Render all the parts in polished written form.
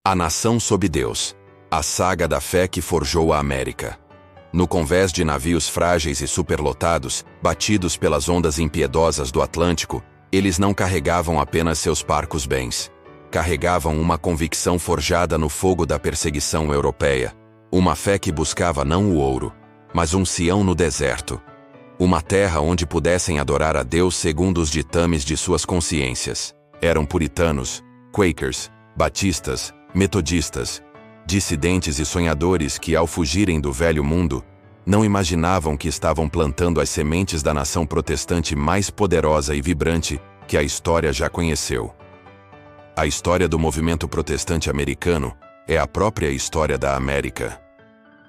A nação sob Deus. A saga da fé que forjou a América. No convés de navios frágeis e superlotados, batidos pelas ondas impiedosas do Atlântico, eles não carregavam apenas seus parcos bens. Carregavam uma convicção forjada no fogo da perseguição europeia. Uma fé que buscava não o ouro, mas um Sião no deserto. Uma terra onde pudessem adorar a Deus segundo os ditames de suas consciências. Eram puritanos, quakers, batistas, metodistas, dissidentes e sonhadores que, ao fugirem do velho mundo, não imaginavam que estavam plantando as sementes da nação protestante mais poderosa e vibrante que a história já conheceu. A história do movimento protestante americano é a própria história da América.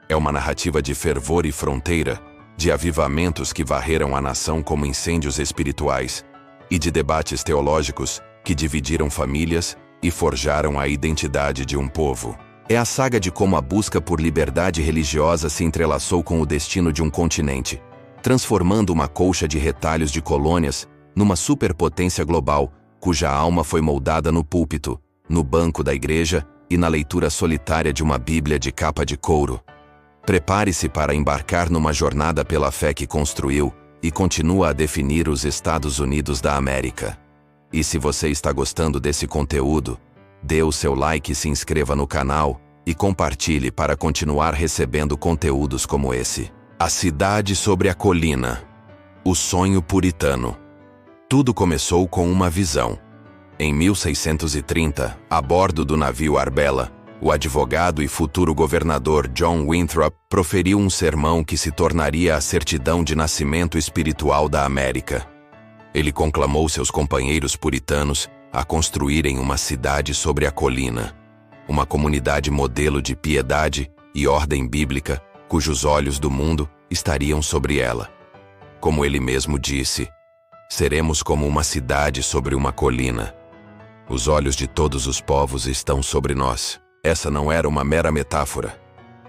É uma narrativa de fervor e fronteira, de avivamentos que varreram a nação como incêndios espirituais, e de debates teológicos que dividiram famílias e forjaram a identidade de um povo. É a saga de como a busca por liberdade religiosa se entrelaçou com o destino de um continente, transformando uma colcha de retalhos de colônias numa superpotência global, cuja alma foi moldada no púlpito, no banco da igreja e na leitura solitária de uma Bíblia de capa de couro. Prepare-se para embarcar numa jornada pela fé que construiu e continua a definir os Estados Unidos da América. E se você está gostando desse conteúdo, dê o seu like e se inscreva no canal e compartilhe para continuar recebendo conteúdos como esse. A cidade sobre a colina. O sonho puritano. Tudo começou com uma visão. Em 1630, a bordo do navio Arbella, o advogado e futuro governador John Winthrop proferiu um sermão que se tornaria a certidão de nascimento espiritual da América. Ele conclamou seus companheiros puritanos a construírem uma cidade sobre a colina, uma comunidade modelo de piedade e ordem bíblica, cujos olhos do mundo estariam sobre ela. Como ele mesmo disse, seremos como uma cidade sobre uma colina. Os olhos de todos os povos estão sobre nós. Essa não era uma mera metáfora.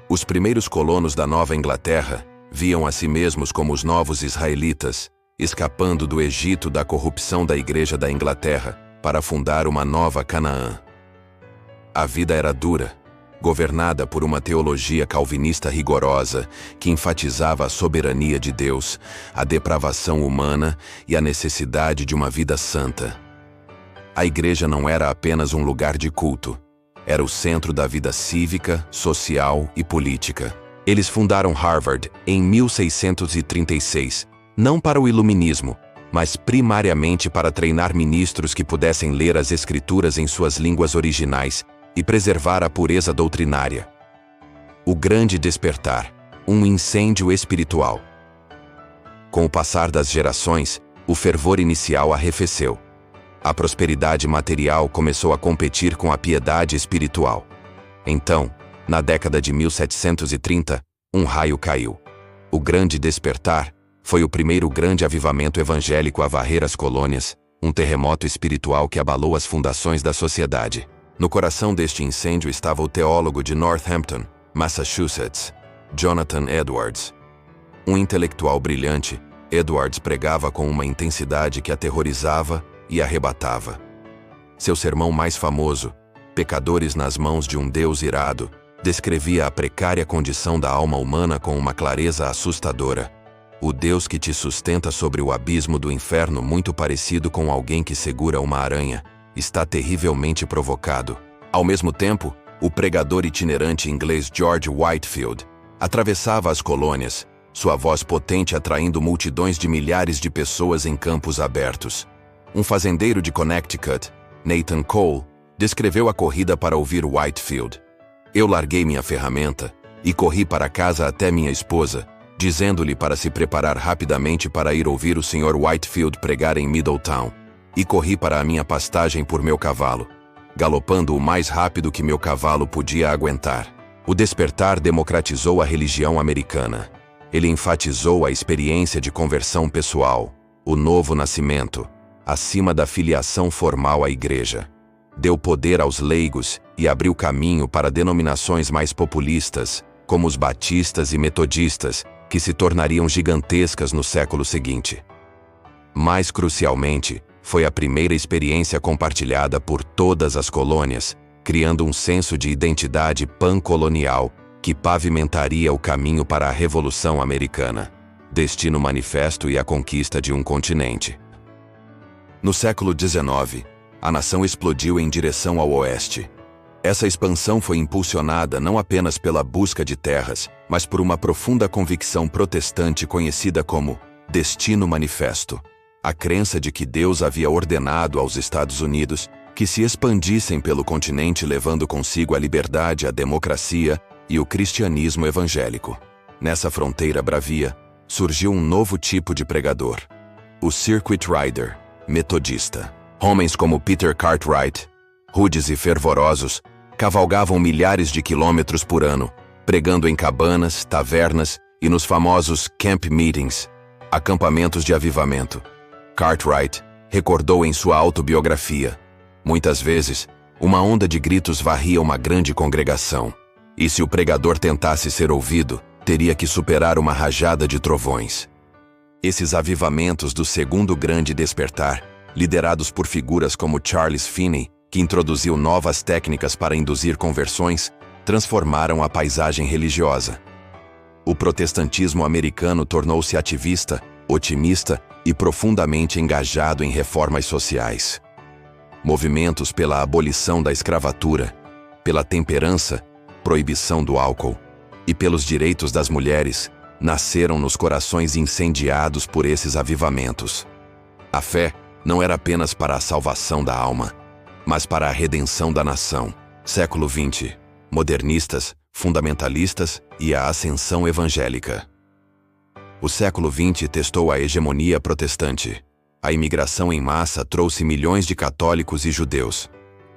Os primeiros colonos da Nova Inglaterra viam a si mesmos como os novos israelitas, escapando do Egito da corrupção da Igreja da Inglaterra para fundar uma nova Canaã. A vida era dura, governada por uma teologia calvinista rigorosa que enfatizava a soberania de Deus, a depravação humana e a necessidade de uma vida santa. A igreja não era apenas um lugar de culto, era o centro da vida cívica, social e política. Eles fundaram Harvard em 1636, não para o iluminismo, mas primariamente para treinar ministros que pudessem ler as escrituras em suas línguas originais e preservar a pureza doutrinária. O grande despertar, um incêndio espiritual. Com o passar das gerações, o fervor inicial arrefeceu. A prosperidade material começou a competir com a piedade espiritual. Então, na década de 1730, um raio caiu. O grande despertar foi o primeiro grande avivamento evangélico a varrer as colônias, um terremoto espiritual que abalou as fundações da sociedade. No coração deste incêndio estava o teólogo de Northampton, Massachusetts, Jonathan Edwards. Um intelectual brilhante, Edwards pregava com uma intensidade que aterrorizava e arrebatava. Seu sermão mais famoso, Pecadores nas Mãos de um Deus Irado, descrevia a precária condição da alma humana com uma clareza assustadora. O Deus que te sustenta sobre o abismo do inferno, muito parecido com alguém que segura uma aranha, está terrivelmente provocado. Ao mesmo tempo, o pregador itinerante inglês George Whitefield atravessava as colônias, sua voz potente atraindo multidões de milhares de pessoas em campos abertos. Um fazendeiro de Connecticut, Nathan Cole, descreveu a corrida para ouvir Whitefield. Eu larguei minha ferramenta e corri para casa até minha esposa, dizendo-lhe para se preparar rapidamente para ir ouvir o Sr. Whitefield pregar em Middletown. E corri para a minha pastagem por meu cavalo, galopando o mais rápido que meu cavalo podia aguentar. O despertar democratizou a religião americana. Ele enfatizou a experiência de conversão pessoal, o novo nascimento, acima da filiação formal à igreja. Deu poder aos leigos e abriu caminho para denominações mais populistas, como os batistas e metodistas, que se tornariam gigantescas no século seguinte. Mais crucialmente, foi a primeira experiência compartilhada por todas as colônias, criando um senso de identidade pan-colonial que pavimentaria o caminho para a Revolução Americana, destino manifesto e a conquista de um continente. No século XIX, a nação explodiu em direção ao oeste. Essa expansão foi impulsionada não apenas pela busca de terras, mas por uma profunda convicção protestante conhecida como destino manifesto, a crença de que Deus havia ordenado aos Estados Unidos que se expandissem pelo continente levando consigo a liberdade, a democracia e o cristianismo evangélico. Nessa fronteira bravia, surgiu um novo tipo de pregador, o Circuit Rider, metodista. Homens como Peter Cartwright, rudes e fervorosos, cavalgavam milhares de quilômetros por ano, pregando em cabanas, tavernas e nos famosos camp meetings, acampamentos de avivamento. Cartwright recordou em sua autobiografia: muitas vezes, uma onda de gritos varria uma grande congregação, e se o pregador tentasse ser ouvido, teria que superar uma rajada de trovões. Esses avivamentos do segundo grande despertar, liderados por figuras como Charles Finney, que introduziu novas técnicas para induzir conversões, transformaram a paisagem religiosa. O protestantismo americano tornou-se ativista, otimista e profundamente engajado em reformas sociais. Movimentos pela abolição da escravatura, pela temperança, proibição do álcool e pelos direitos das mulheres nasceram nos corações incendiados por esses avivamentos. A fé não era apenas para a salvação da alma, mas para a redenção da nação. Século XX, modernistas, fundamentalistas e a ascensão evangélica. O século XX testou a hegemonia protestante. A imigração em massa trouxe milhões de católicos e judeus.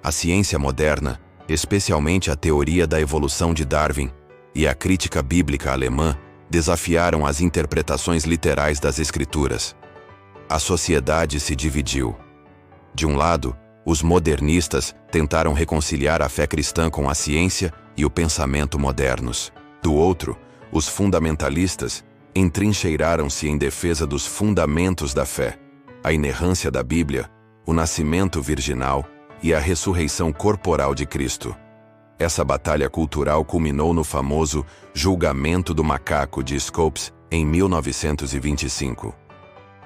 A ciência moderna, especialmente a teoria da evolução de Darwin e a crítica bíblica alemã, desafiaram as interpretações literais das Escrituras. A sociedade se dividiu. De um lado, os modernistas tentaram reconciliar a fé cristã com a ciência e o pensamento modernos. Do outro, os fundamentalistas entrincheiraram-se em defesa dos fundamentos da fé, a inerrância da Bíblia, o nascimento virginal e a ressurreição corporal de Cristo. Essa batalha cultural culminou no famoso Julgamento do Macaco de Scopes em 1925.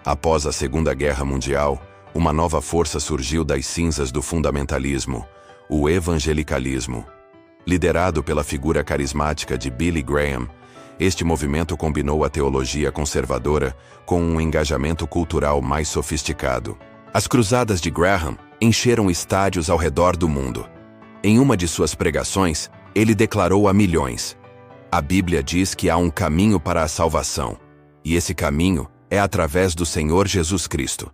Após a Segunda Guerra Mundial, uma nova força surgiu das cinzas do fundamentalismo, o evangelicalismo. Liderado pela figura carismática de Billy Graham, este movimento combinou a teologia conservadora com um engajamento cultural mais sofisticado. As cruzadas de Graham encheram estádios ao redor do mundo. Em uma de suas pregações, ele declarou a milhões: a Bíblia diz que há um caminho para a salvação, e esse caminho é através do Senhor Jesus Cristo.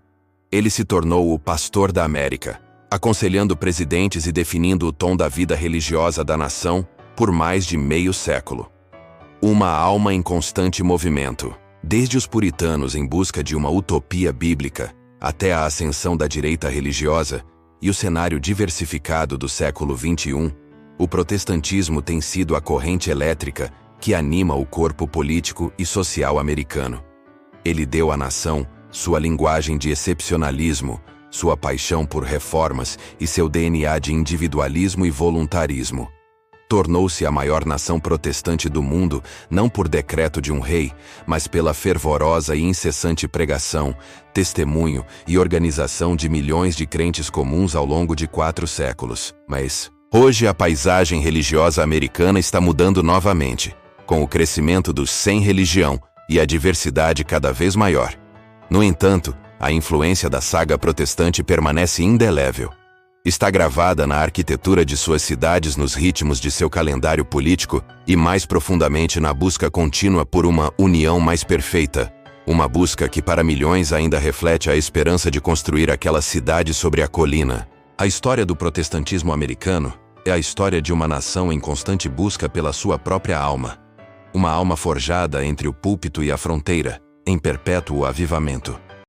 Ele se tornou o pastor da América, aconselhando presidentes e definindo o tom da vida religiosa da nação por mais de meio século. Uma alma em constante movimento, desde os puritanos em busca de uma utopia bíblica, até a ascensão da direita religiosa e o cenário diversificado do século XXI, o protestantismo tem sido a corrente elétrica que anima o corpo político e social americano. Ele deu à nação sua linguagem de excepcionalismo, sua paixão por reformas e seu DNA de individualismo e voluntarismo. Tornou-se a maior nação protestante do mundo não por decreto de um rei, mas pela fervorosa e incessante pregação, testemunho e organização de milhões de crentes comuns ao longo de 4 séculos. Mas, hoje a paisagem religiosa americana está mudando novamente, com o crescimento dos sem religião e a diversidade cada vez maior. No entanto, a influência da saga protestante permanece indelével. Está gravada na arquitetura de suas cidades, nos ritmos de seu calendário político e, mais profundamente, na busca contínua por uma união mais perfeita. Uma busca que para milhões ainda reflete a esperança de construir aquela cidade sobre a colina. A história do protestantismo americano é a história de uma nação em constante busca pela sua própria alma. Uma alma forjada entre o púlpito e a fronteira, em perpétuo avivamento.